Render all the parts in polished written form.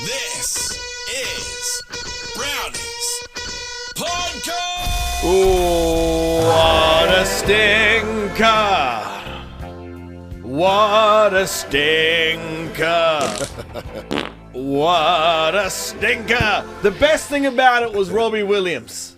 This is Brownie's Podcast! Ooh, what a stinker! What a stinker! What a stinker! The best thing about it was Robbie Williams.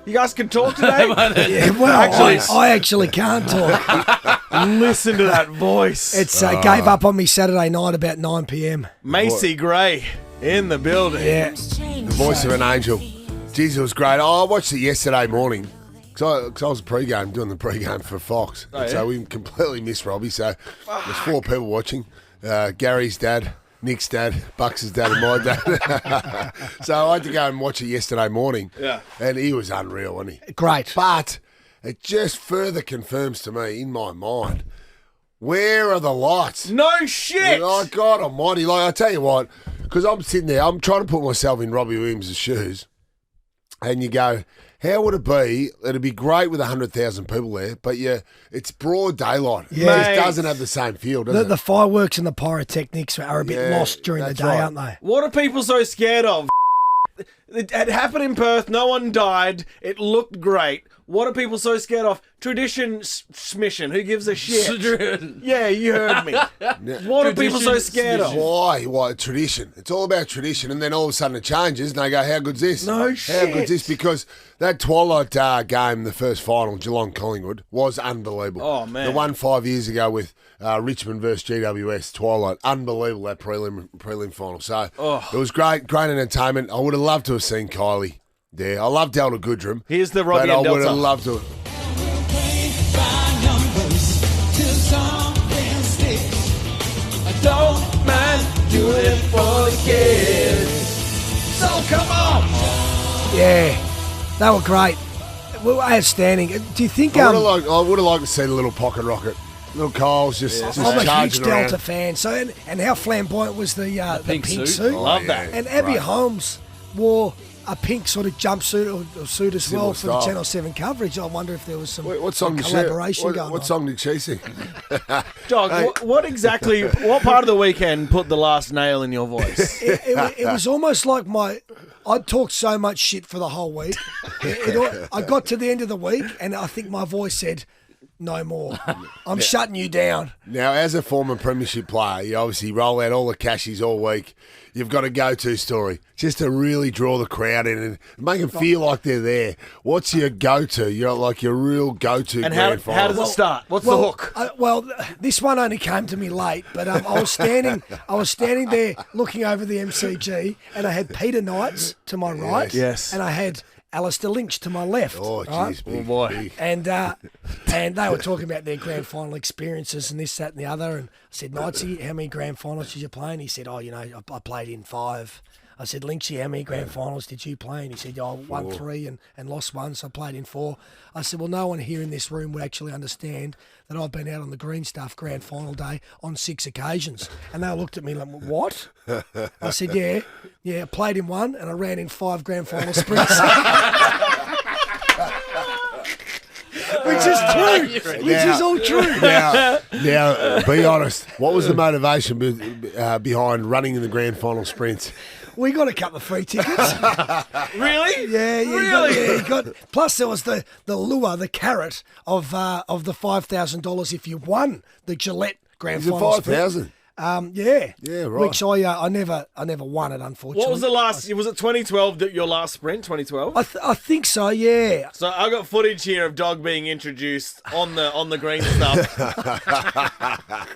You guys can talk today? Yeah, well, I actually can't talk. Listen to that voice. It's gave up on me Saturday night about 9 p.m. Macy Gray in the building. Yeah. The voice of an angel. Jeez, it was great. Oh, I watched it yesterday morning because I was doing the pre-game for Fox. Oh, yeah? So we completely missed Robbie. So there's 4 people watching. Gary's dad, Nick's dad, Bucks' dad, and my dad. So I had to go and watch it yesterday morning. Yeah. And he was unreal, wasn't he? Great. But it just further confirms to me, in my mind, where are the lights? No shit! Oh, God almighty. Like, I tell you what, because I'm sitting there, I'm trying to put myself in Robbie Williams' shoes, and you go, how would it be? It'd be great with 100,000 people there, but it's broad daylight. Yeah. It just doesn't have the same feel, does The it? fireworks and the pyrotechnics are a bit Yeah, lost during the that's day, right. aren't they? What are people so scared of? It happened in Perth. No one died. It looked great. What are people so scared of? Tradition smission. Who gives a shit? Yeah, you heard me. What are people so scared of? Why? Why? Tradition. It's all about tradition, and then all of a sudden it changes, and they go, how good's this? No How shit. good's this? Because that Twilight game, the first final, Geelong-Collingwood, was unbelievable. Oh, man. The one 5 years ago with Richmond versus GWS, Twilight, unbelievable, that prelim final. So it was great entertainment. I would have loved to have seen Kylie there. I love Delta Goodrum. Here's the Robbie but and I would have Delta. loved to. Don't mind doing it for the kids. So come on. Yeah. They were great. Well, outstanding. Do you think... I would have liked to see the little pocket rocket. Little Coles just I'm a huge charging around. Delta fan. So, and how flamboyant was the pink suit? Love that. And Abby Right. Holmes wore a pink sort of jumpsuit or suit as Similar well for the style. Channel 7 coverage. I wonder if there was some What song did she? collaboration going on. What song did she sing? Dog, Hey. what part of the weekend put the last nail in your voice? It was almost like I'd talked so much shit for the whole week. I got to the end of the week and I think my voice said, no more. I'm shutting you down. Now, as a former Premiership player, you obviously roll out all the cashies all week. You've got a go-to story just to really draw the crowd in and make them feel like they're there. What's your go-to? You're like your real go-to And how grand final. does it start? What's the hook? This one only came to me late, but I was standing there looking over the MCG, and I had Peter Knights to my right, Yes. and I had Alistair Lynch to my left. Oh, right? jeez, big, boy. big. And they were talking about their grand final experiences and this, that, and the other. And I said, Knightsy, how many grand finals did you play? And he said, I played in 5. I said, Lynchie, how many grand finals did you play? And he said, I won 3 and lost 1, so I played in 4. I said, well, no one here in this room would actually understand that I've been out on the green stuff grand final day on 6 occasions. And they looked at me like, what? I said, yeah, I played in 1 and I ran in 5 grand final sprints. Which is true. Which is all true. Now, be honest. What was the motivation behind running in the grand final sprints? We got a couple of free tickets. Really? Yeah. Really? You got. Plus, there was the lure, the carrot of the $5,000 if you won the Gillette grand Is it final. 5,000? Yeah. Yeah, right. Which I never won it, unfortunately. What was the last? Was it 2012? Your last sprint, 2012? I think so. Yeah. So I got footage here of Dog being introduced on the green stuff.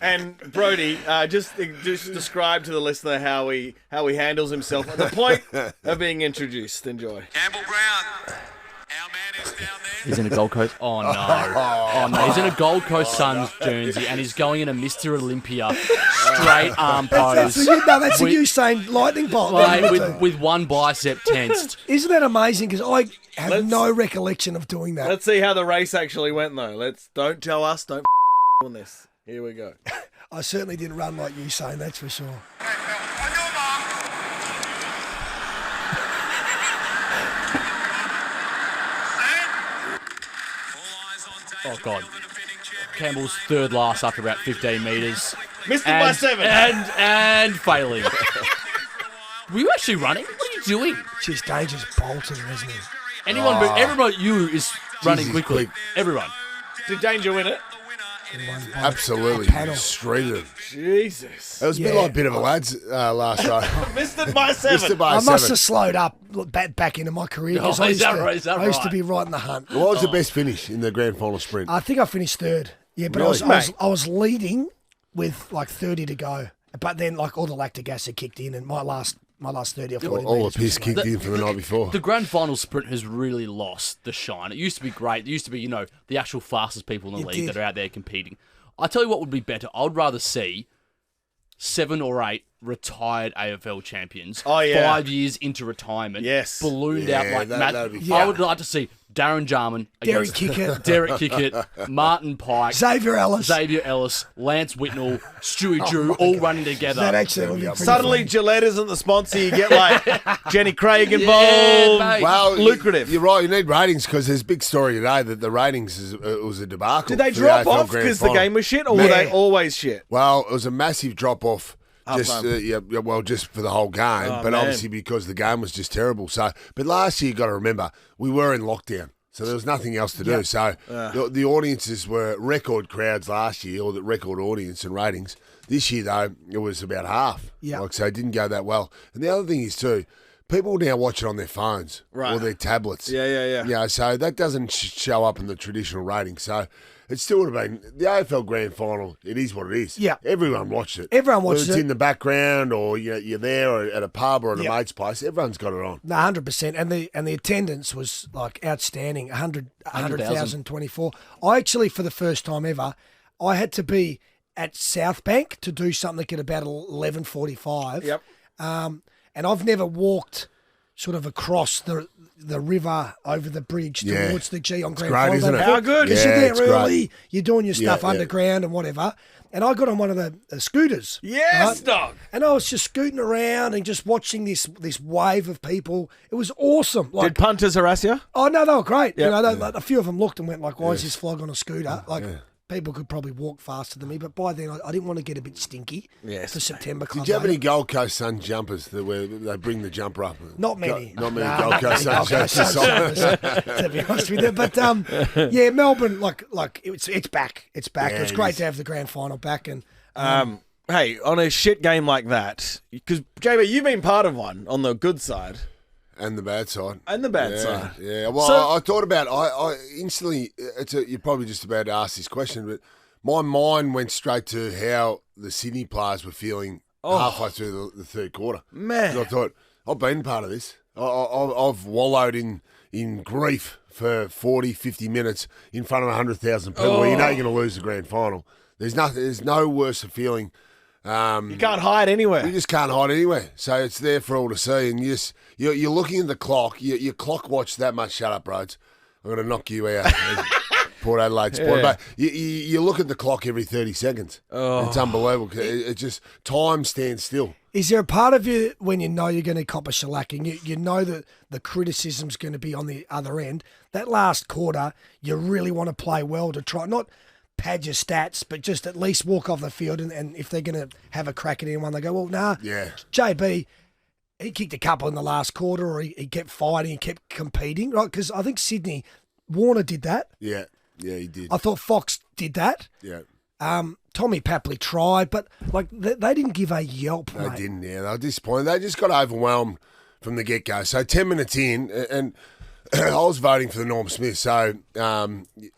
And Brody, just describe to the listener how he handles himself at the point of being introduced. Enjoy. Campbell Brown, our man is down there. He's in a Gold Coast. Oh no! Oh no! He's in a Gold Coast Suns jersey, and he's going in a Mr. Olympia straight arm pose. That's a Usain lightning bolt. Mate, with one bicep tensed. Isn't that amazing? Because I have no recollection of doing that. Let's see how the race actually went, though. Don't tell us. Don't on this. Here we go. I certainly didn't run like Usain, that's for sure. On your mark. Oh God! Campbell's third last after about 15 metres. Missed it by 7. And failing. Were you actually running? What are you doing? Just Danger's bolted, isn't he? Everyone but you is running Jesus, quickly. quick. Everyone. Did Danger win it? Absolutely. Panel. Streeted. Jesus. It was a bit like a bit of a lads last night. Missed it by 7. Missed it by I must 7. have slowed up back into my career because Oh, I is that right? I used to be right in the hunt. What was the best finish in the grand final sprint? I think I finished third. Yeah, but Really? I was leading with like 30 to go. But then like all the lactic acid kicked in and my last 30 or 40 All the metres piss was kicked in from the night before. The grand final sprint has really lost the shine. It used to be great. It used to be, the actual fastest people in the league that are out there competing. I tell you what would be better. I would rather see 7 or 8 retired AFL champions. Oh, yeah. 5 years into retirement. Yes. Ballooned Yeah, out like that'd be Matt. fun. I would like to see Darren Jarman Derek against Kickett. Derek Kickett, Martin Pike, Xavier Ellis. Xavier Ellis, Lance Whitnell, Stewie Drew, all running together. That actually would be pretty Suddenly fun. Gillette isn't the sponsor. You get like Jenny Craig Yeah, involved. mate. Well, lucrative. You're right. You need ratings because there's a big story today that the ratings was a debacle. Did they for the drop AFL off grand because the final. game was shit, or were they always shit? Well, it was a massive drop off. Just Half-time. just for the whole game, but man. obviously because the game was just terrible. So, but last year you got to remember we were in lockdown, so there was nothing else to do. So the audiences were record crowds last year, or the record audience and ratings. This year though, it was about half. Yeah. So it didn't go that well. And the other thing is too, people now watch it on their phones or their tablets. Yeah. So that doesn't show up in the traditional rating. So it still would have been the AFL Grand Final. It is what it is. Yeah. Everyone watched it. Everyone watched Whether it's it. in the background or you're there or at a pub or at a mate's place. Everyone's got it on. No, 100%. And the attendance was like outstanding. 100,024. I actually, for the first time ever, I had to be at South Bank to do something at about 11:45. Yep. And I've never walked sort of across the river over the bridge Yeah. towards the G on Grand great, Final. isn't it? How good. Because Yeah, you're it's there great. early, you're doing your stuff Yeah. underground and whatever. And I got on one of the scooters. Yes, right? dog. And I was just scooting around and just watching this wave of people. It was awesome. Like, Did punters harass you? oh no, they were great. Yep. You know, like, a few of them looked and went like, "Why is this flog on a scooter?" Like people could probably walk faster than me, but by then I didn't want to get a bit stinky. Yes, for September Club. Did you have Day. any Gold Coast Sun jumpers where they bring the jumper up? Not many. Not many Nah, Gold not Coast many Sun Gold Coast jumpers. Suns, to be honest with you. But yeah, Melbourne, like it's back. It's back. Yeah, It's it great is. to have the grand final back. And Hey, on a shit game like that, because JB, you've been part of one on the good side And the bad side. and the bad Yeah, side. yeah. Well, So- I thought about. I instantly. You're probably just about to ask this question, but my mind went straight to how the Sydney players were feeling halfway through the third quarter. Man. 'Cause I thought I've been part of this. I've wallowed in grief for 40, 50 minutes in front of 100,000 people. Where you know you're going to lose the grand final. There's no worse a feling. You can't hide anywhere. You just can't hide anywhere. So it's there for all to see. And you're looking at the clock. You clock watch that much. Shut up, Rhodes. I'm going to knock you out. Port Adelaide's point. But you look at the clock every 30 seconds. It's unbelievable. It just, time stands still. is there a part of you when you know you're going to cop a shellacking, you know that the criticism's going to be on the other end? That last quarter, you really want to play well to try not pad your stats, but just at least walk off the field. And if they're going to have a crack at anyone, they go, well, nah, Yeah. JB, he kicked a couple in the last quarter, or he kept fighting, he kept competing, right? Because I think Sydney, Warner did that. Yeah, he did. I thought Fox did that. Yeah, Tommy Papley tried, but like they didn't give a yelp, they mate. didn't. Yeah, they were disappointed. They just got overwhelmed from the get-go. So 10 minutes in, and I was voting for the Norm Smith, so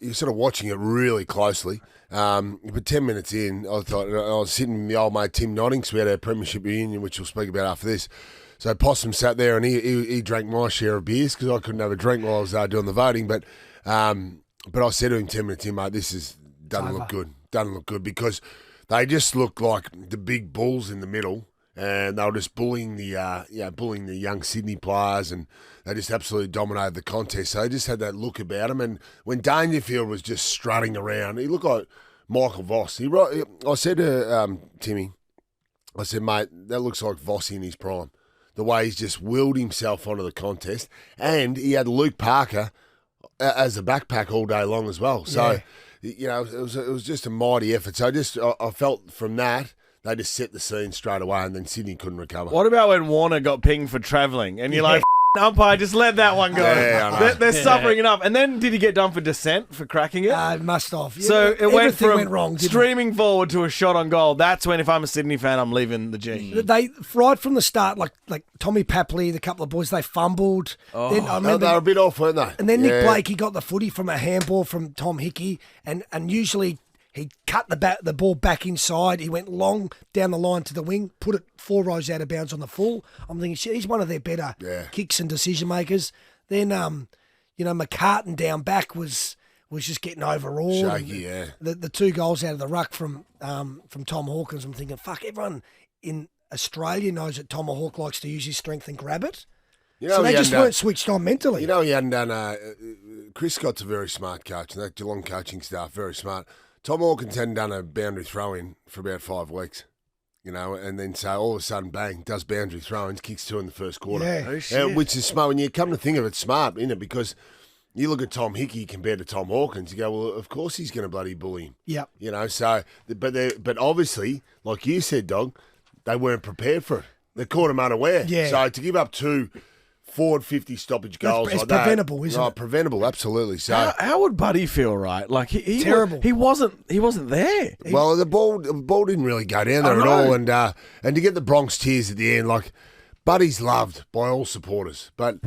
you're sort of watching it really closely. But 10 minutes in, I thought I was sitting with my old mate Tim Noddings. We had our Premiership reunion, which we'll speak about after this. So Possum sat there and he drank my share of beers because I couldn't have a drink while I was doing the voting. But I said to him 10 minutes in, mate, this doesn't look good. Doesn't look good because they just look like the big bulls in the middle. And they were just bullying the young Sydney players, and they just absolutely dominated the contest. So they just had that look about them. And when Dangerfield was just strutting around, he looked like Michael Voss. I said to Timmy, I said, mate, that looks like Voss in his prime. The way he's just willed himself onto the contest, and he had Luke Parker as a backpack all day long as well. So, it was just a mighty effort. So I felt from that. they just set the scene straight away, and then Sydney couldn't recover. What about when Warner got pinged for travelling and you're like, umpire, just let that one go. Yeah, I know. They're suffering enough. And then did he get done for dissent for cracking it? Must have. So it went Everything from went wrong, didn't it? streaming forward to a shot on goal. That's when, if I'm a Sydney fan, I'm leaving the G. They right from the start, like Tommy Papley, the couple of boys, they fumbled. Then, I remember, They were a bit off, weren't they? and then Nick Blake, he got the footy from a handball from Tom Hickey, and usually he cut the ball back inside. He went long down the line to the wing, put it 4 rows out of bounds on the full. I'm thinking, shit, he's one of their better kicks and decision makers. Then, McCartan down back was just getting overawed. Shaky, yeah. The 2 goals out of the ruck from Tom Hawkins, I'm thinking, fuck, everyone in Australia knows that Tom Hawk likes to use his strength and grab it. You know, So they just weren't switched on mentally. You know, he hadn't done. Chris Scott's a very smart coach, and that Geelong coaching staff very smart. Tom Hawkins hadn't done a boundary throw-in for about 5 weeks, and then so all of a sudden, bang, does boundary throw-ins, kicks 2 in the first quarter. Yeah. Oh, shit. Which is smart. When you come to think of it, smart, isn't it? Because you look at Tom Hickey compared to Tom Hawkins, you go, well, of course he's going to bloody bully him. Yep. So, but obviously, like you said, Dog, they weren't prepared for it. They caught him unaware. Yeah. So to give up 2 forward 50 stoppage goals It's like that. preventable, isn't it? Preventable, absolutely. So, How would Buddy feel, right? Like he Terrible. He wasn't there. well, the ball didn't really go down there at all, and to get the Bronx tears at the end, like Buddy's loved by all supporters, but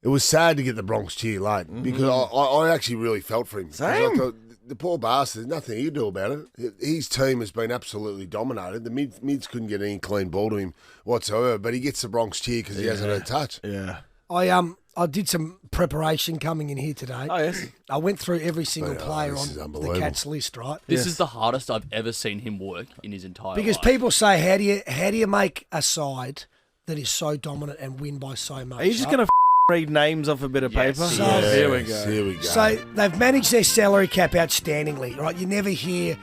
it was sad to get the Bronx cheer late because I actually really felt for him. 'Cause I Same. thought, the poor bastard, there's nothing he could do about it. His team has been absolutely dominated. The mids couldn't get any clean ball to him whatsoever, but he gets the Bronx cheer because he hasn't had a touch. Yeah. I did some preparation coming in here today. Oh, yes. I went through every single player this on is the unbelievable. Cats list, right? This is the hardest I've ever seen him work in his entire Because life. people say, how do you make a side that is so dominant and win by so much? Are you just right? going to read names off a bit of Yes. paper? So- Here we go. Here we go. So they've managed their salary cap outstandingly, right? You never hear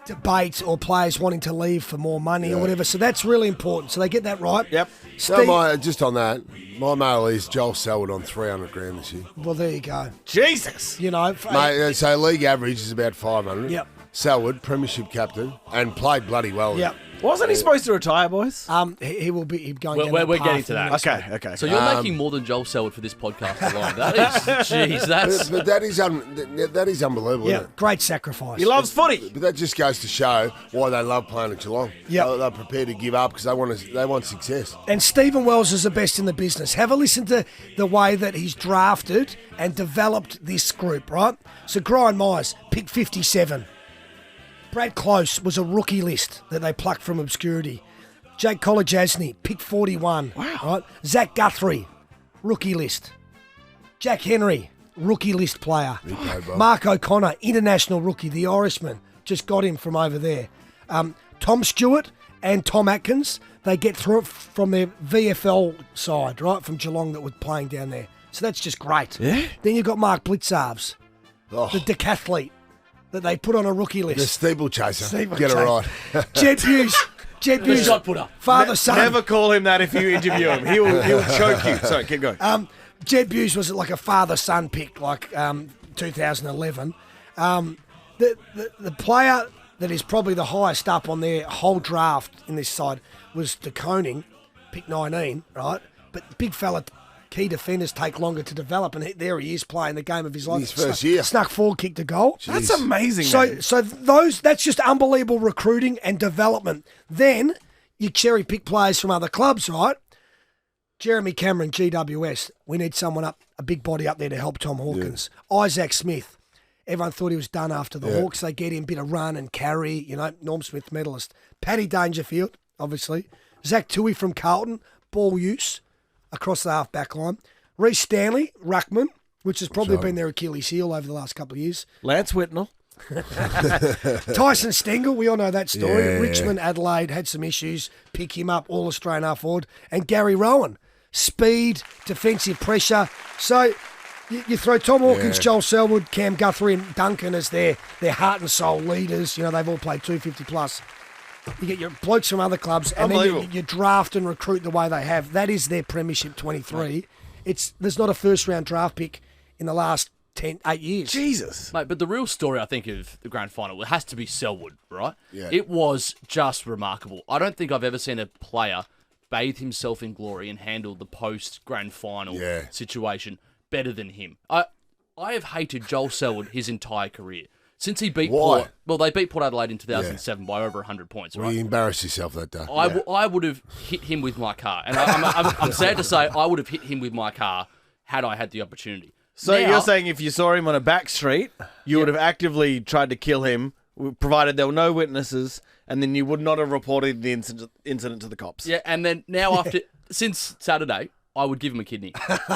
debates or players wanting to leave for more money or whatever. So that's really important. So they get that right. Yep. So just on that, my mail is Joel Selwood on 300 grand this year. Well, there you go. Jesus. You know, Mate, so league average is about 500. Yep. Selwood, Premiership captain, and played bloody well. Yep. Wasn't he supposed to retire, boys? He will be going We're- down we're that path getting to in the that. next Okay. So you're making more than Joel Selwood for this podcast alone. That is, jeez, that's... But that is unbelievable, Yeah, isn't it? great sacrifice. He loves footy. But that just goes to show why they love playing at Geelong. Yep. They're prepared to give up because they want success. And Stephen Wells is the best in the business. Have a listen to the way that he's drafted and developed this group, right? So Brian Myers, pick 57. Brad Close was a rookie list that they plucked from obscurity. Jake Kolajasny, pick 41. Wow. Right? Zach Guthrie, rookie list. Jack Henry, rookie list player. played well. Mark O'Connor, international rookie, the Irishman. Just got him from over there. Tom Stewart and Tom Atkins, they get through it from their VFL side, right, from Geelong that were playing down there. So that's just great. Yeah. Then you've got Mark Blitzarves, Oh, the decathlete that they put on a rookie the list. steeplechaser. Steeple Get it chaser. right. Jed Hughes, shot putter. father son. Never call him that if you interview him. He'll choke you. Sorry, keep going. Jed Hughes was like a father-son pick, like 2011. The player that is probably the highest up on their whole draft in this side was De Koning, pick 19, right? But big fella, key defenders take longer to develop, and there he is playing the game of his life. His first year. Snuck forward, kicked a goal. That's amazing. man. So that's just unbelievable recruiting and development. Then you cherry pick players from other clubs, right? Jeremy Cameron, GWS. We need someone up, a big body up there to help Tom Hawkins. Isaac Smith. Everyone thought he was done after the Hawks. They get him a bit of run and carry, Norm Smith medalist. Paddy Dangerfield, obviously. Zach Toohey from Carlton, ball use across the half back line. Reece Stanley, ruckman, which has probably been their Achilles heel over the last couple of years. Lance Whitnell. Tyson Stengel, we all know that story. Yeah. Richmond, Adelaide had some issues. Pick him up, all Australian half forward. And Gary Rowan, speed, defensive pressure. So you throw Tom Hawkins, Joel Selwood, Cam Guthrie, and Duncan as their heart and soul leaders. They've all played 250 plus. You get your blokes from other clubs, and then you draft and recruit the way they have. That is their Premiership 23. There's not a first round draft pick in the last 8 years. Jesus. Mate, but the real story, I think, of the grand final, it has to be Selwood, right? Yeah. It was just remarkable. I don't think I've ever seen a player bathe himself in glory and handle the post-grand final situation better than him. I have hated Joel Selwood his entire career. Since he beat Port... Well, they beat Port Adelaide in 2007 by over 100 points, right? Well, you embarrassed yourself that day. I would have hit him with my car. And I'm sad to say I would have hit him with my car had I had the opportunity. So Now- you're saying if you saw him on a back street, you would have actively tried to kill him, provided there were no witnesses, and then you would not have reported the incident to the cops. Yeah, and then now since Saturday, I would give him a kidney.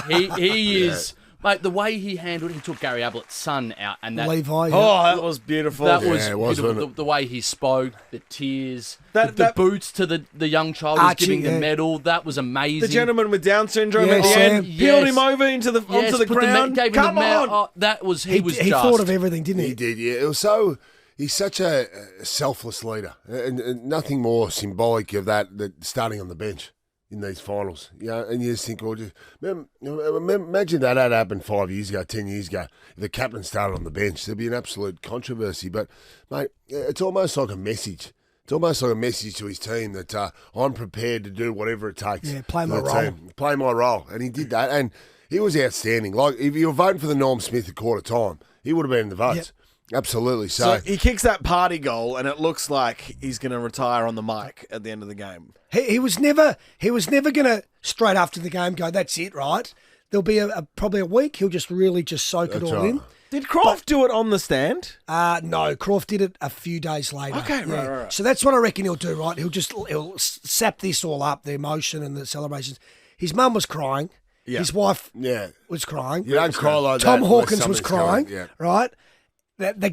He is... Mate, the way he handled it, he took Gary Ablett's son out, and that Levi. Oh, that was beautiful. that was, it was, beautiful. wasn't The way he spoke, the tears, That- the that- boots to the young child who's Archie, giving the yeah. medal. That was amazing. the gentleman with Down syndrome Yeah, at the Sam. end peeled Yes. him over onto the onto the put ground. gave him Come the medal. on. Oh, that was he was he just. thought of everything, didn't he? He did, yeah. It was so... He's such a selfless leader. And nothing more symbolic of that starting on the bench in these finals. You know, and you just think, imagine that had happened 5 years ago, 10 years ago. If the captain started on the bench, there'd be an absolute controversy. But, mate, it's almost like a message. It's almost like a message to his team that I'm prepared to do whatever it takes. Yeah, play for my the role. team. Play my role. And he did that. And he was outstanding. Like, if you were voting for the Norm Smith at quarter time, he would have been in the votes. Yep. Absolutely. So he kicks that party goal, and it looks like he's going to retire on the mic at the end of the game. He was never going to straight after the game go, that's it, right? There'll be probably a week. He'll just really soak it That's all right. in. Did Croft do it on the stand? No, Croft did it a few days later. Okay, right. So that's what I reckon he'll do, right? He'll sap this all up, the emotion and the celebrations. His mum was crying. Yeah. His wife Yeah. was crying. You don't cry like that. Tom unless Hawkins was something's crying, going. Yeah. right?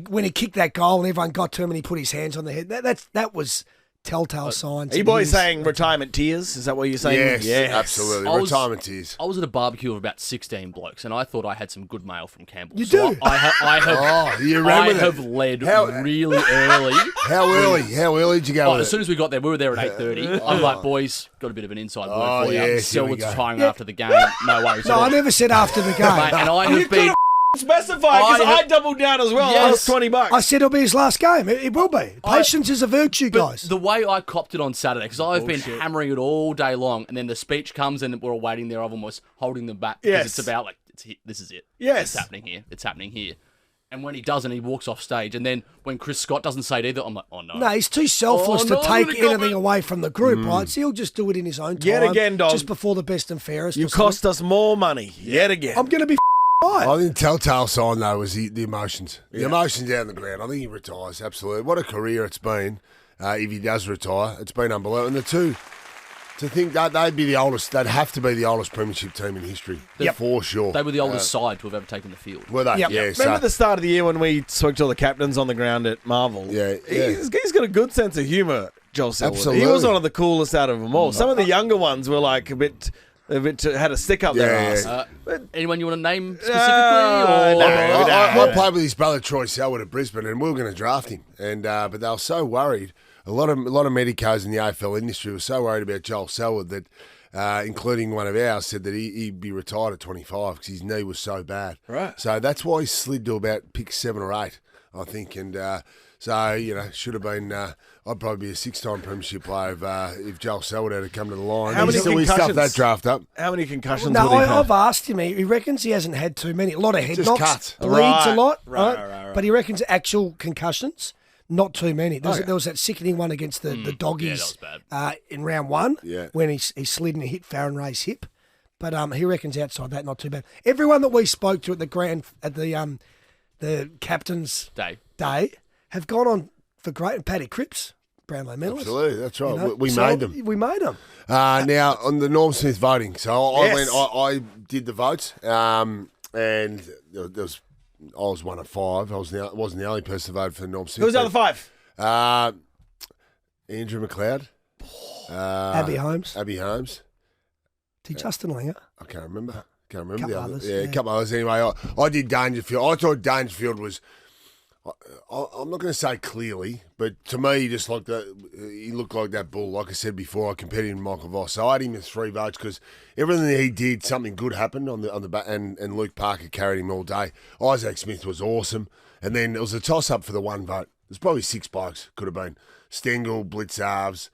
When he kicked that goal and everyone got to him and he put his hands on the head, that was telltale signs. Are you boys saying retirement tears? Is that what you're saying? Yes, absolutely. I was- Retirement is. I was at a barbecue of about 16 blokes, and I thought I had some good mail from Campbell. You So do? I have. Oh, you remember I that? have led How- really early. How early? How early did you go Oh, with as it? soon as we got there, we were there at 8:30. I'm like, boys, got a bit of an inside word Oh, for you. yes, here we Selwood's go. retiring after the game. No worries. No, at all. I never said after the game. Mate, and I have been. Specify, because I I, have- doubled down as well. Yes. I was $20. I said it'll be his last game. It will be. Patience is a virtue, But guys. the way I copped it on Saturday, because I've been hammering it all day long, and then the speech comes and we're all waiting there. I've almost holding them back because Yes. it's about like this is it. Yes. It's happening here. It's happening here. And when he doesn't, he walks off stage. And then when Chris Scott doesn't say it either, I'm like, oh no. No, he's too selfless Oh, to no, take they got anything me. away from the group, right? So he'll just do it in his own time. Yet again, dog. Just before the best and fairest. You or something. cost us more money yet again. I'm going to be right. I think telltale sign though was the emotions. The emotions out on the ground. I think he retires. Absolutely. What a career it's been. If he does retire, it's been unbelievable. And the two, to think that they'd be the oldest, they'd have to be the oldest premiership team in history, for sure. They were the oldest side to have ever taken the field. Were they? Yep. Yeah. Remember So, the start of the year when we spoke to all the captains on the ground at Marvel? Yeah, He's got a good sense of humour, Joel Selwood. Absolutely. He was one of the coolest out of them all. Some of the younger ones were like a bit had a stick up their Yeah, ass. Anyone you want to name specifically? no. I played with his brother Troy Selwood at Brisbane, and we were going to draft him, and but they were so worried. A lot of medicos in the AFL industry were so worried about Joel Selwood that, including one of ours, said that he'd be retired at 25 because his knee was so bad. Right. So that's why he slid to about pick 7 or 8, I think, and so should have been. I'd probably be a 6-time premiership player if Joel Selwood had come to the line. How many he stuffed concussions? that draft up. How many concussions No, would he have? I've asked him. He reckons he hasn't had too many. A lot of head Just knocks. cuts. Bleeds Right, a lot. right. But he reckons actual concussions, not too many. There was that sickening one against the Doggies that was in round 1 Yeah. when he slid and hit Farron Ray's hip. But he reckons outside that, not too bad. Everyone that we spoke to at the captain's day have gone on for great. Paddy Cripps, Brownlow medalist. Absolutely, that's right. You know, We so made them. We made them. Now on the Norm Smith voting, so Yes. I did the votes, and I was one of 5. I wasn't the only person to vote for Norm Smith. Who's the other 5? Andrew McLeod, Abby Holmes. Abby Holmes. Justin Langer. I can't remember. Couple the others, others. Yeah, yeah. a couple others. Anyway, I did Dangerfield. I thought Dangerfield was. I'm not going to say clearly, but to me, just like that, he looked like that bull. Like I said before, I compared him to Michael Voss, so I had him with 3 votes because everything that he did, something good happened on the back, and Luke Parker carried him all day. Isaac Smith was awesome, and then it was a toss up for the 1 vote. There's probably 6 blokes could have been Stengel, Blitzarves,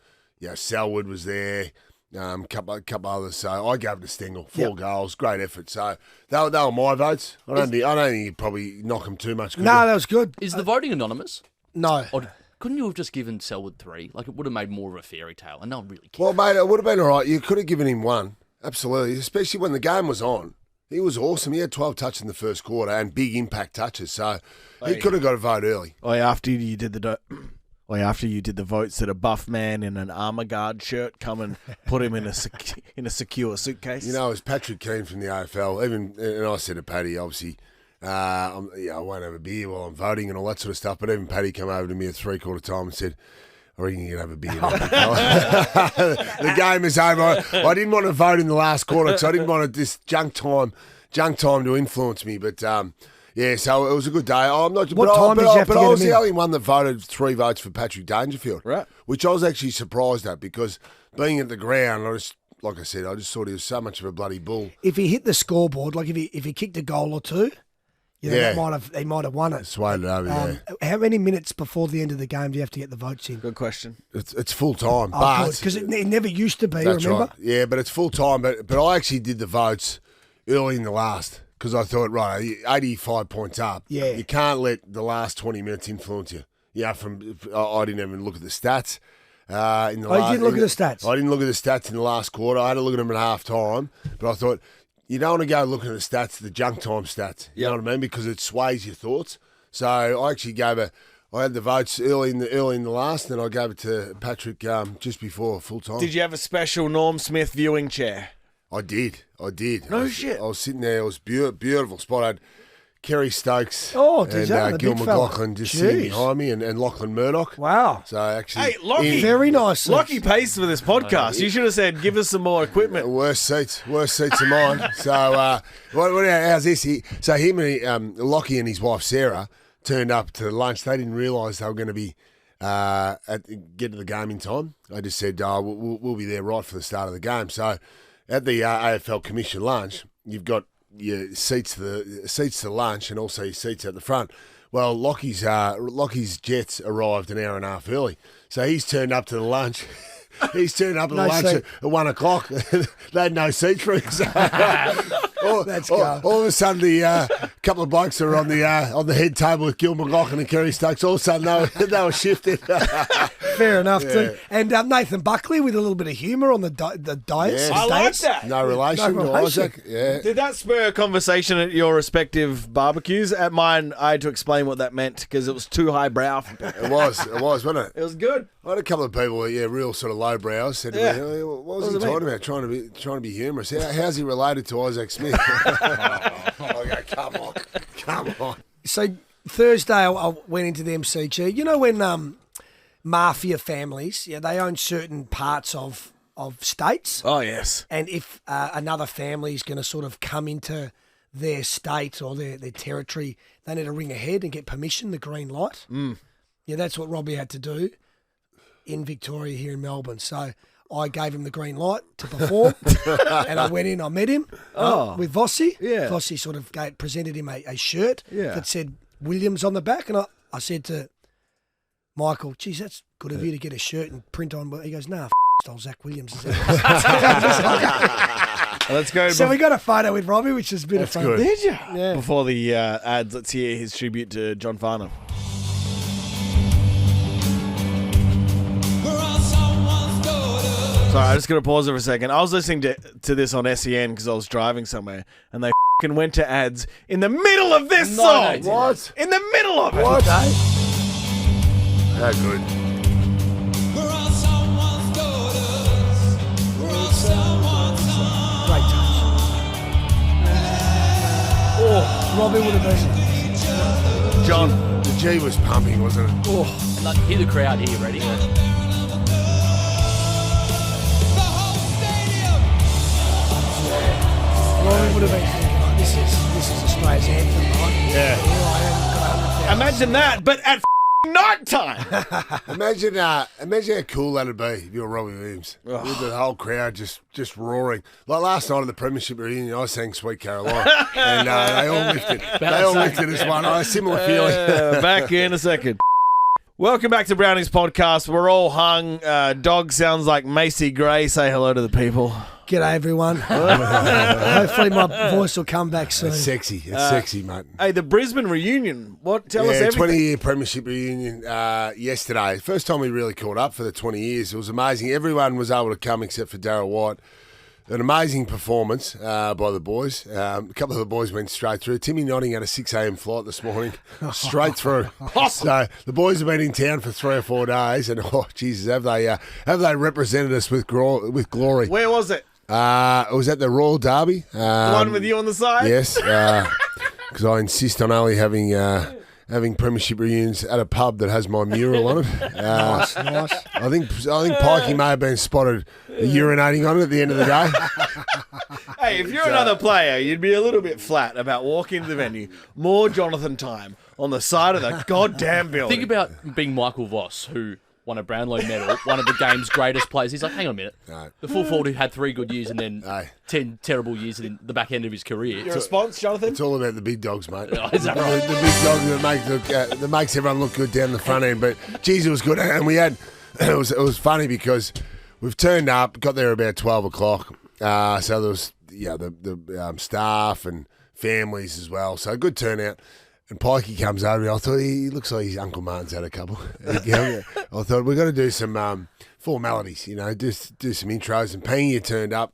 Selwood was there. Couple others, so I gave it to Stengel. 4 goals, great effort. So they were my votes. I don't think you'd probably knock them too much. No, that was good. Is the voting anonymous? No. Or couldn't you have just given Selwood 3? Like, it would have made more of a fairy tale, and no one really cared. Well, mate, it would have been all right. You could have given him 1, absolutely, especially when the game was on. He was awesome. He had 12 touches in the first quarter and big impact touches, so he could have got a vote early. After you did the votes, that a buff man in an armour guard shirt come and put him in a secure suitcase. You know, it was Patrick Keane from the AFL. And I said to Paddy, obviously, I won't have a beer while I'm voting and all that sort of stuff. But even Paddy came over to me at 3/4 time and said, I reckon you can have a beer. The game is over. I didn't want to vote in the last quarter because I didn't want this junk time to influence me. But yeah, so it was a good day. I'm not. What time did you have to But I get was him the in? only one that voted 3 votes for Patrick Dangerfield, Right. which I was actually surprised at because being at the ground, like I said, I just thought he was so much of a bloody bull. If he hit the scoreboard, like if he kicked a goal or 2, Yeah. he might have won it. Swayed it over, How many minutes before the end of the game do you have to get the votes in? Good question. It's full time, Oh, but because it never used to be, that's remember? right. Yeah, but it's full time. But I actually did the votes early in the last because I thought, right, 85 points up. Yeah. You can't let the last 20 minutes influence you. Yeah, I didn't even look at the stats. You didn't look at the stats? I didn't look at the stats in the last quarter. I had to look at them at half time. But I thought, you don't want to go looking at the stats, the junk time stats. You know what I mean? Because it sways your thoughts. So I actually I had the votes early in the last, and I gave it to Patrick just before full time. Did you have a special Norm Smith viewing chair? I did. No shit. I was sitting there. It was beautiful spot. I had Kerry Stokes the Gil big fella. McLaughlin just sitting Jeez. behind me, and Lachlan Murdoch. Wow. So actually, Hey, Lockie. Very nice. Lockie pays for this podcast. You should have said, give us some more equipment. Worst seats of mine. So how's this? Him and Lockie and his wife Sarah turned up to lunch. They didn't realise they were going to be get to the game in time. I just said we'll be there right for the start of the game. So at the AFL Commission lunch, you've got your seats to lunch and also your seats at the front. Well, Lockie's jets arrived an hour and a half early, so he's turned up to the lunch. He's turned up to the lunch at 1 o'clock. They had no seats for him. So all of a sudden, the couple of blokes are on the head table with Gil McLaughlin and Kerry Stokes. All of a sudden, they were shifted. Fair enough, too. And Nathan Buckley with a little bit of humour on the dais. Yes. I like that. No relation to Isaac. Yeah. Did that spur a conversation at your respective barbecues? At mine, I had to explain what that meant because it was too highbrow. It was, wasn't it? It was good. I had a couple of people, real sort of lowbrows, said to me, what was he talking about? Trying to be humorous. How's he related to Isaac Smith? I go, come on. So Thursday, I went into the MCG. You know when mafia families, they own certain parts of states? Oh, yes. And if another family is going to sort of come into their state or their territory, they need to ring ahead and get permission, the green light. Yeah, that's what Robbie had to do in Victoria here in Melbourne. So I gave him the green light to perform, and I went in, I met him with Vossi. Yeah. Vossi sort of presented him a shirt Yeah. that said Williams on the back, and I said to Michael, geez, that's good of you to get a shirt and print on. He goes, nah, stole Zach Williams. Let's go. So we got a photo with Robbie, which is a bit of fun. good. Did you? Yeah. Before the ads, let's hear his tribute to John Farnham. Sorry, I'm just going to pause it for a second. I was listening to this on SEN because I was driving somewhere, and they f***ing went to ads in the middle of this song. What? In the middle of it. What? How good. Great touch. Robbie would have been. John. The G was pumping, wasn't it? And like, hear the crowd here, ready? Robbie would have been thinking, this is Australia's anthem, right? Yeah. Here I am, got 100,000. And Imagine that, but at night time. Imagine how cool that'd be if you were Robbie Williams. With the whole crowd just roaring. Like last night at the Premiership reunion, I sang Sweet Caroline. And they all lifted. They all lifted as one. I had a similar feeling. Back in a second. Welcome back to Brownie's podcast. We're all hung. Dog sounds like Macy Gray. Say hello to the people. G'day, everyone. Hopefully my voice will come back soon. It's sexy. It's sexy, mate. Hey, the Brisbane reunion. Tell us everything. 20-year Premiership reunion yesterday. First time we really caught up for the 20 years. It was amazing. Everyone was able to come except for Darryl White. An amazing performance by the boys. A couple of the boys went straight through. Timmy Notting had a 6 a.m. flight this morning, straight through. So the boys have been in town for 3 or 4 days, and Jesus, have they represented us with glory? Where was it? It was at the Royal Derby. The one with you on the side? Yes, because I insist on only having Premiership reunions at a pub that has my mural on it. Nice. I think Pikey may have been spotted urinating on it at the end of the day. Hey, if you're another player, you'd be a little bit flat about walking into the venue. More Jonathan time on the side of the goddamn building. Think about being Michael Voss, who won a Brownlow medal, one of the game's greatest players. He's like, hang on a minute. No. The full forward who had 3 good years and then 10 terrible years in the back end of his career. Your response, Jonathan? It's all about the big dogs, mate. Oh, is that right? The big dog that makes everyone look good down the front end. But, geez, it was good. And we had... It was funny because we've turned up, got there about 12 o'clock. So there was the staff and families as well. So a good turnout. And Pikey comes over. I thought he looks like his Uncle Martin's had a couple. I thought we've got to do some formalities, just do some intros. And Pena turned up.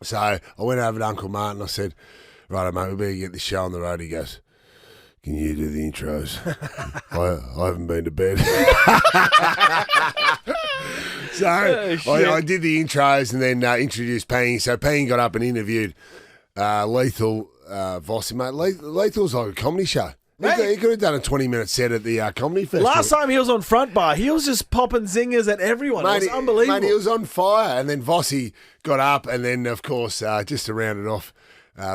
So I went over to Uncle Martin. I said, right, mate, we better get this show on the road. He goes, can you do the intros? I haven't been to bed. So I did the intros and then introduced Pena. So Pena got up and interviewed Lethal Vossi, mate. Lethal's like a comedy show. He could have done a 20-minute set at the comedy festival. Last time he was on front bar, he was just popping zingers at everyone. Mate, it was unbelievable. Mate, he was on fire. And then Vossi got up and then, of course, just to round it off,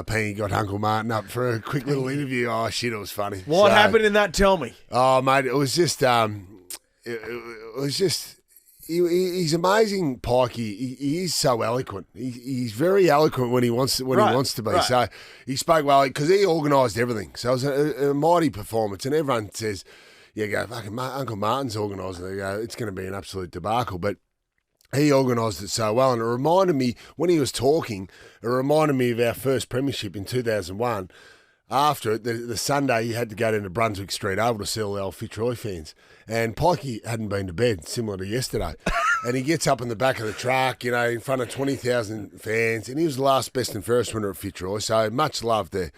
Pena got Uncle Martin up for a quick little interview. Oh, shit, it was funny. What happened in that? Tell me. Oh, mate, it was just... He's amazing, Pikey. He is so eloquent. He's very eloquent when he wants to be. Right. So he spoke well because he organised everything. So it was a mighty performance. And everyone says, fucking Uncle Martin's organising it. They go, it's going to be an absolute debacle. But he organised it so well. And it reminded me, when he was talking, of our first premiership in 2001. After it, the Sunday, you had to go down to Brunswick Street Oval to see all the old Fitzroy fans. And Pikey hadn't been to bed, similar to yesterday. And he gets up in the back of the truck, in front of 20,000 fans. And he was the last best and fairest winner at Fitzroy, so much love there.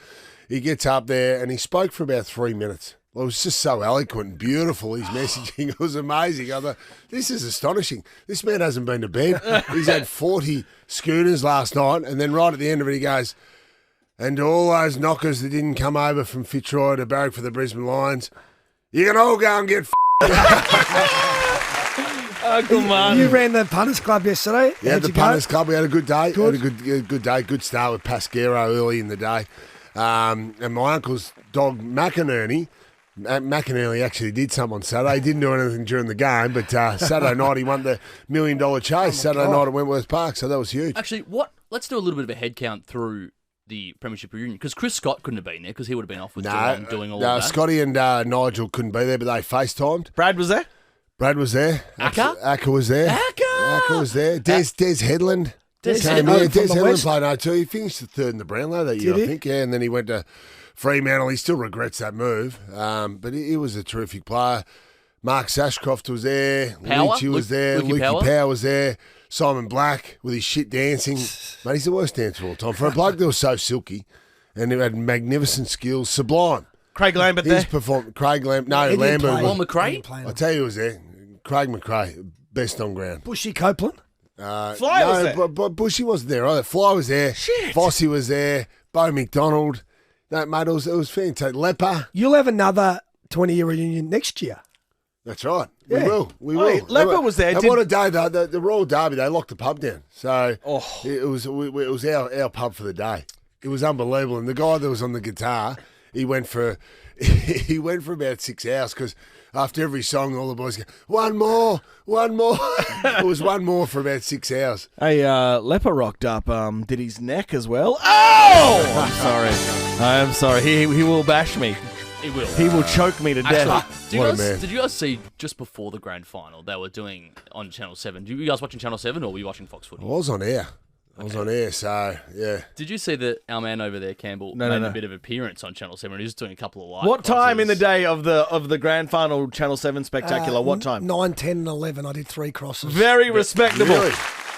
He gets up there and he spoke for about 3 minutes. Well, it was just so eloquent and beautiful, his messaging. It was amazing. I thought, this is astonishing. This man hasn't been to bed. He's had 40 schooners last night. And then right at the end of it, he goes... And to all those knockers that didn't come over from Fitzroy to barrack for the Brisbane Lions, you can all go and get Uncle Martin. You ran the punters club yesterday. Yeah, the punters club. We had a good day. Good. Had a good day. Good start with Pasquero early in the day. And my uncle's dog, McInerney actually did something on Saturday. He didn't do anything during the game, but Saturday night he won the $1 million chase. Saturday night at Wentworth Park, so that was huge. Actually, let's do a little bit of a head count through the Premiership reunion, because Chris Scott couldn't have been there because he would have been off with Geelong doing all of that. Scotty and Nigel couldn't be there, but they FaceTimed. Brad was there? Acker was there. Acker was there. Des Headland. Des Headland played 02. He finished the third in the Brownlow that year, I think. Yeah, and then he went to Fremantle. He still regrets that move, but he was a terrific player. Mark Sashcroft was there. Lynchie was there. Lukey Power was there. Simon Black with his shit dancing. Mate, he's the worst dancer of all time. For a bloke that was so silky and who had magnificent skills, sublime. Craig Lambert there? Lambert. McRae? I'll tell you who was there. Craig McRae, best on ground. Bushy Copeland. Fly was there. But Bushy wasn't there either. Fly was there. Shit. Vossi was there. Bo McDonald. No, mate, it was fantastic. Leper. You'll have another 20-year reunion next year. That's right. Yeah. We will. Leper was there. And what a day, though. The Royal Derby, they locked the pub down. So it was our pub for the day. It was unbelievable. And the guy that was on the guitar, he went for about 6 hours because after every song, all the boys go, one more. It was one more for about 6 hours. Hey, Leper rocked up. Did his neck as well? Oh! I'm sorry. He will bash me. He will. He will choke me to death. Actually, What a man. did you guys see just before the grand final they were doing on Channel 7? Were you guys watching Channel 7 or were you watching Fox Footy? I was on air. So yeah. Did you see that our man over there, Campbell, No, made no. a bit of appearance on Channel 7? He was doing a couple of live What time in the crosses. day of the grand final Channel 7 spectacular? What time? 9, 10, and 11. I did 3 crosses. Very respectable. Really?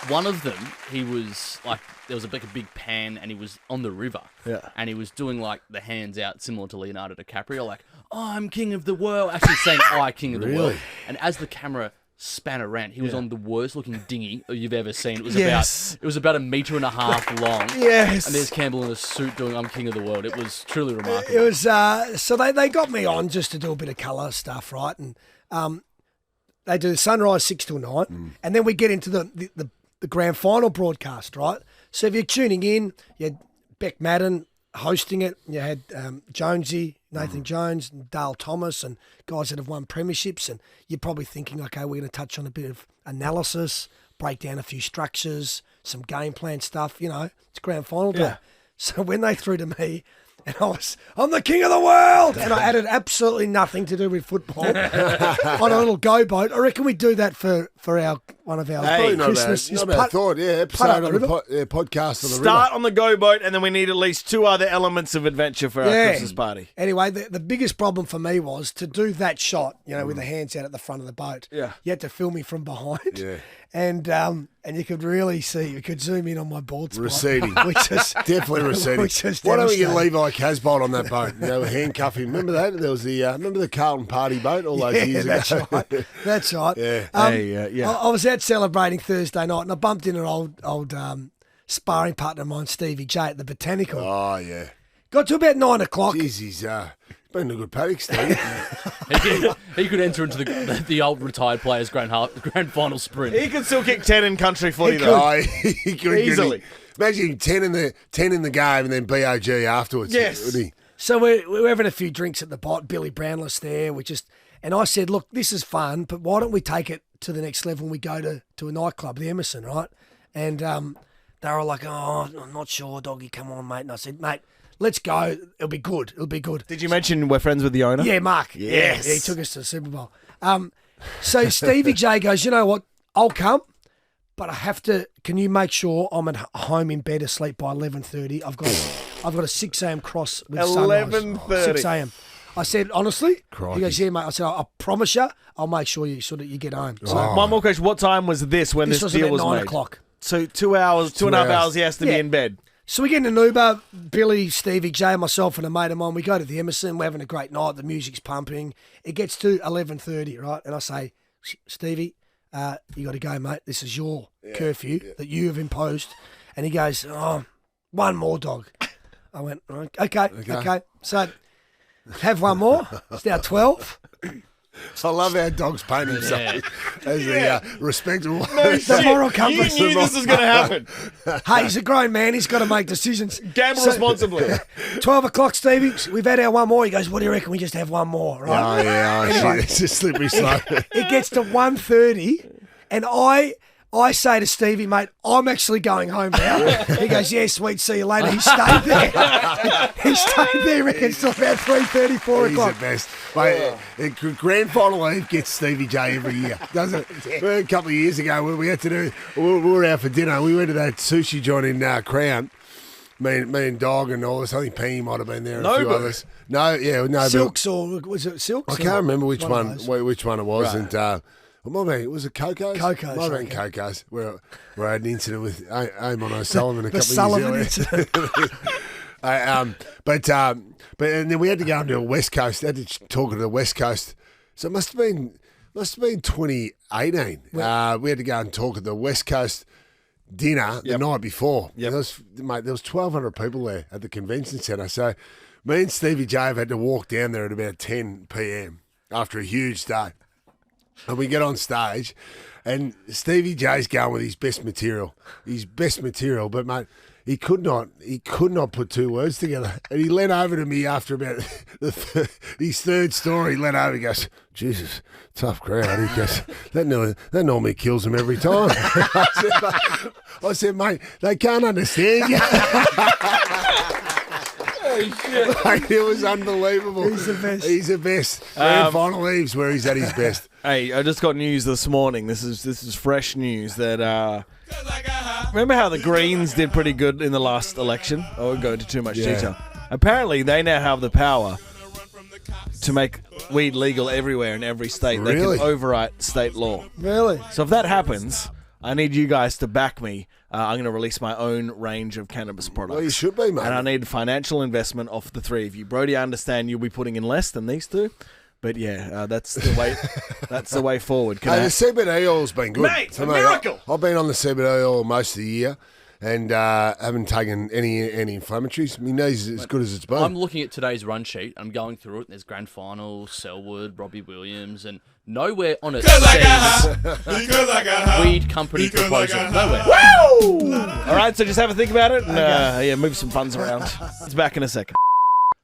One of them, he was like, there was a big pan and he was on the river. Yeah. And he was doing like the hands out similar to Leonardo DiCaprio, like, I'm king of the world. Actually saying, I king of the world. And as the camera span around, he was on the worst looking dinghy you've ever seen. It was Yes. about 1.5 meters long. Yes. And there's Campbell in a suit doing I'm king of the world. It was truly remarkable. It was so they got me on just to do a bit of colour stuff, right? And they do the sunrise 6 till 9, and then we get into the grand final broadcast, right? So if you're tuning in, you had Beck Madden hosting it. You had Jonesy, Nathan Jones, and Dale Thomas, and guys that have won premierships. And you're probably thinking, okay, we're going to touch on a bit of analysis, break down a few structures, some game plan stuff. You know, it's grand final day. Yeah. So when they threw to me, and I'm the king of the world, and I added absolutely nothing to do with football on a little go boat. I reckon we do that for one of our Probably not Christmas. bad. Not bad thought. Yeah, episode up on the the river. podcast on the Start river. on the go boat, and then we need at least 2 other elements of adventure for our Christmas party. Anyway, the biggest problem for me was to do that shot, you know, with the hands out at the front of the boat. Yeah. You had to film me from behind. Yeah. And you could really see, you could zoom in on my bald spot. Receding. Which is Definitely receding. Which is Why don't we get devastating. Levi Casbolt on that boat? You know, handcuff him. Remember that? There was the remember the Carlton party boat all those years that's ago. right. That's right. Yeah. I was out celebrating Thursday night, and I bumped into an old sparring partner of mine, Stevie J, at the Botanical. Oh yeah. Got to about 9 o'clock. Jeez, he's been a good paddock, Steve. He could enter into the old retired players' grand final sprint. He could still kick 10 in country footy, He though. Oh, he could Easily. Imagine 10 in the game and then BOG afterwards. Yes. Wouldn't he? So we're having a few drinks at the bot. Billy Brownless there. And I said, look, this is fun, but why don't we take it to the next level and we go to a nightclub, the Emerson, right? And they were like, oh, I'm not sure, doggy, come on, mate. And I said, mate, let's go. It'll be good. Did you mention we're friends with the owner? Yeah, Mark. Yes. Yeah, he took us to the Super Bowl. So Stevie J goes, you know what? I'll come, but I have to. Can you make sure I'm at home in bed asleep by 11:30? I've got a 6 a.m. cross with sunrise. 11:30. 6 a.m. I said, honestly? Crikey. He goes, yeah, mate. I said, I promise you, I'll make sure you get home. So One more question. What time was this when this this was deal about was 9 made? o'clock. So 2 hours, 2.5 hours. hours he has to be Yeah. in bed. So we get in an Uber, Billy, Stevie J, myself and a mate of mine. We go to the Emerson. We're having a great night. The music's pumping. It gets to 11:30, right? And I say, Stevie, you got to go, mate. This is your curfew that you have imposed. And he goes, oh, one more, dog. I went, okay. So have one more. It's now 12. I love how dogs paint himself as the respectable. The moral You compass. knew this was going to happen. Hey, he's a grown man. He's got to make decisions. Gamble responsibly. 12 o'clock, Stevie. We've had our one more. He goes, what do you reckon? We just have one more, right? Oh yeah, Anyway. shit, it's a slippery slope. It gets to 1:30, and I say to Stevie, mate, I'm actually going home now. He goes, yeah, sweet, see you later. He stayed there. He stayed there, reckon, till about 3:30, 4 He's o'clock. the best. Mate, grand final Eve gets Stevie J every year, doesn't it? A couple of years ago, when we had to do, we were out for dinner. We went to that sushi joint in Crown. Me and Dog and all this. I think Penny might have been there and a few Nobu. others. No, Silks, or was it Silks? I can't remember which of one those. which one it was. And well, might have been, was it Coco's? Coco's, Might have been okay. Coco's. Where I had an incident with Eamon O'Sullivan a The couple Sullivan of years ago. incident. But and then we had to go into the West Coast. Had to talk to the West Coast. So it must have been 2018. We had to go and talk at the West Coast dinner the night before. Yep. There was 1,200 people there at the convention centre. So me and Stevie J have had to walk down there at about 10 p.m. after a huge day. And we get on stage, and Stevie J's going with his best material. But, mate, he could not put two words together. And he leant over to me after about his third story. He leant over and goes, Jesus, tough crowd. He goes, that normally kills him every time. I said, mate, they can't understand you. Like, it was unbelievable. He's the best. He's the best. Grand final leaves where he's at his best. Hey, I just got news this morning. This is fresh news that remember how the Greens did pretty good in the last election? I won't go into too much detail. Apparently, they now have the power to make weed legal everywhere in every state. Really? They can overwrite state law. Really? So if that happens, I need you guys to back me. I'm going to release my own range of cannabis products. Well, you should be, mate. And I need financial investment off the three of you. Brody, I understand you'll be putting in less than these two. But yeah, that's the way. That's the way forward. Hey, the CBD oil's been good. Mate, a miracle. I've been on the CBD oil most of the year and haven't taken any anti-inflammatories. My knees is as good as it's been. I'm looking at today's run sheet. I'm going through it. There's grand final, Selwood, Robbie Williams, and nowhere on it says weed company proposal. Nowhere. Woo! All right, so just have a think about it and move some funds around. It's back in a second.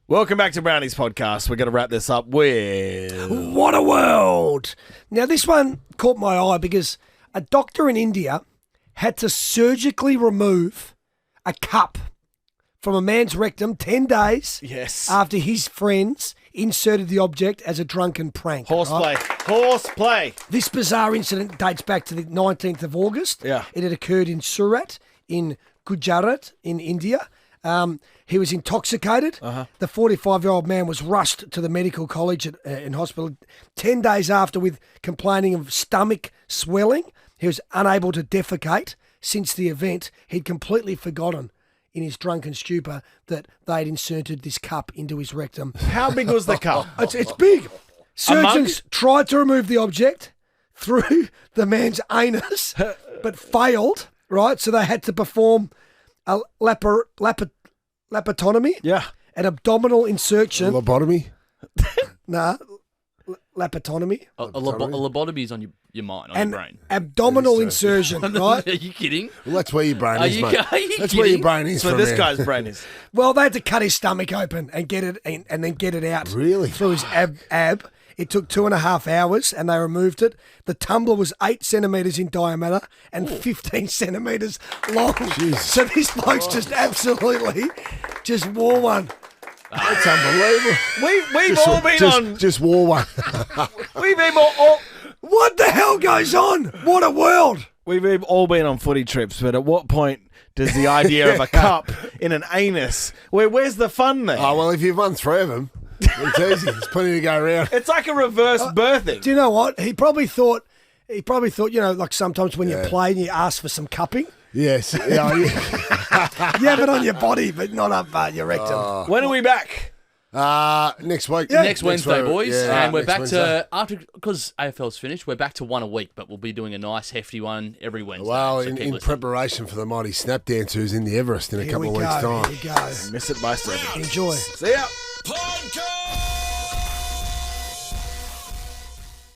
Welcome back to Brownie's podcast. We're going to wrap this up with... What a world! Now, this one caught my eye because a doctor in India had to surgically remove a cup from a man's rectum 10 days after his friends inserted the object as a drunken prank. Horseplay. This bizarre incident dates back to the 19th of August. Yeah. It had occurred in Surat, in Gujarat, in India. He was intoxicated. The 45-year-old man was rushed to the medical college in hospital 10 days after with complaining of stomach swelling. He was unable to defecate. Since the event, he'd completely forgotten in his drunken stupor that they'd inserted this cup into his rectum. How big was the cup? It's big. Surgeons tried to remove the object through the man's anus, but failed, right? So they had to perform a laparotomy, an abdominal insertion. Lobotomy? Laparotomy. A lobotomy is on your mind, on your brain. Abdominal insertion, right? Are you kidding? Well, that's where your brain is, mate. Are you That's where your kidding? brain is. So from this there. guy's brain is... Well, they had to cut his stomach open and get it, and then get it out. Really? Through his ab. It took 2.5 hours, and they removed it. The tumbler was 8 centimetres in diameter and 15 centimetres long. So this bloke's just absolutely just wore one. That's unbelievable. We've all been on... Just wore one. We've been all... What the hell goes on? What a world. We've all been on footy trips, but at what point does the idea of a cup in an anus... Where's the fun there? Oh, well, if you've won 3 of them, it's easy. There's plenty to go around. It's like a reverse birthing. Do you know what? He probably thought, you know, like sometimes when you play and you ask for some cupping. Yes. Yeah, You have it on your body, but not up your rectum. When are we back? next week. Next Wednesday, week. boys. Yeah, And we're next back Wednesday. because AFL's finished, we're back to one a week, but we'll be doing a nice, hefty one every Wednesday. Well, So in keep listening. preparation for the mighty snap dance who's in the Everest in a Here couple we of weeks' go. time. Here we go. Miss it by 7. Enjoy. See ya. Podcast.